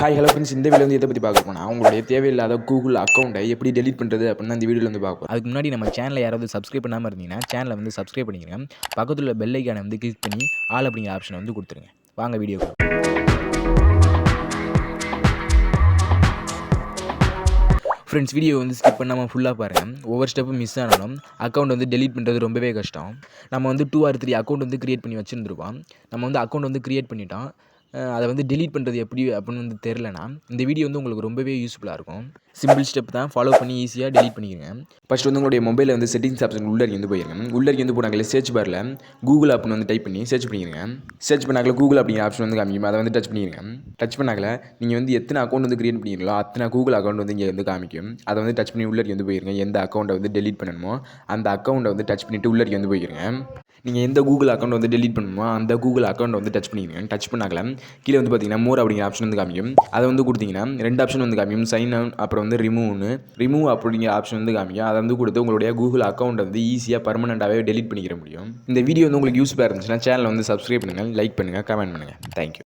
Hi hello friends, இந்த video வந்து எதை பற்றி பார்க்க போனால் உங்களுடைய தேவையில்லாத கூகுள் அக்கௌண்ட்டை எப்படி டெலிட் பண்ணுறது அப்படின்னு இந்த வீடியோவில் வந்து பார்க்க போகிறோம். அதுக்கு முன்னாடி நம்ம சேனலை யாராவது சப்ஸ்கிரைப் பண்ணாமல் இருந்தீங்கன்னா சேனலை வந்து சப்ஸ்கிரைப் பண்ணிக்கிறேன். பக்கத்தில் உள்ள பெல் ஐக்கானை வந்து கிளிக் பண்ணி ஆல் அப்படிங்கிற ஆப்ஷனை வந்து கொடுத்துருங்க. வாங்க வீடியோ. ஃப்ரெண்ட்ஸ், வீடியோ வந்து ஸ்கிப் பண்ணாமல் ஃபுல்லாக பாருங்கள். ஒவ்வொரு ஸ்டெப்பும் மிஸ் ஆனாலும் அக்கௌண்ட் வந்து டெலிட் பண்ணுறது ரொம்பவே கஷ்டம். நம்ம வந்து 2 or 3 அக்கௌண்ட் வந்து க்ரியேட் பண்ணி வச்சுருந்துருப்போம். நம்ம வந்து அக்கௌண்ட் வந்து க்ரியேட் பண்ணிட்டோம். அதை வந்து டெலீட் பண்ணுறது எப்படி அப்படின்னு வந்து தெரிலனா இந்த வீடியோ வந்து உங்களுக்கு ரொம்பவே யூஸ்ஃபுல்லாக இருக்கும். சிம்பிள் ஸ்டெப் தான், ஃபாலோ பண்ணி ஈஸியாக டெலீட் பண்ணிக்கிறங்க. ஃபஸ்ட் வந்து உங்களுடைய மொபைலில் வந்து செட்டிங்ஸ் ஆப்ஷன் உள்ளே வந்து போயிருங்க. உள்ளே வந்து போனாங்களே சர்ச் பாரில் கூகுள் ஆப்னு வந்து டைப் பண்ணி சர்ச் பண்ணிக்கிறங்க. சர்ச் பண்ணாங்களே கூகுள் அப்படிங்கிற ஆப்ஷன் வந்து காமிக்கும். அதை வந்து டச் பண்ணிடுங்க. டச் பண்ணாங்களே நீங்கள் வந்து எத்தனை அக்கௌண்ட் வந்து க்ரியேட் பண்ணிக்கிறீங்களோ அத்தனை கூகுள் அக்கௌண்ட் வந்து இங்கே வந்து காமிக்கும். அதை வந்து டச் பண்ணி உள்ளே வந்து போயிருங்க. எந்த அக்கௌண்ட்டை வந்து டெலீட் பண்ணணுமோ அந்த அக்கௌண்ட்டை வந்து டச் பண்ணிவிட்டு உள்ளே வந்து போயிருங்க. நீங்கள் எந்த கூகுள் அக்கௌண்ட் வந்து டெலீட் பண்ணணுமோ அந்த கூகுள் அக்கௌண்ட் வந்து டச் பண்ணிடுங்க. டச் பண்ணாங்களே கீழே வந்து பார்த்தீங்கன்னா மோர் அப்படிங்கிற ஆப்ஷன் வந்து காமிக்கும். அதை வந்து கொடுத்தீங்கன்னா 2 ஆப்ஷன் வந்து காமிக்கும், சைன் அவுட் அப்புறம் வந்து ரிமூவ் அப்படிங்கிற ஆப்ஷன் வந்து காமிக்கும். அதை வந்து கொடுத்து உங்களுடைய கூகுள் அக்கௌண்ட் வந்து ஈஸியாக பர்மனெண்ட்டாகவே டெலீட் பண்ணிக்கிற முடியும். இந்த வீடியோ வந்து உங்களுக்கு யூஸ்ஃபுல்லாக இருந்துச்சுன்னா சேனலை வந்து சப்ஸ்கிரைப் பண்ணுங்கள், லைக் பண்ணுங்கள், கமெண்ட் பண்ணுங்கள். தேங்க்யூ.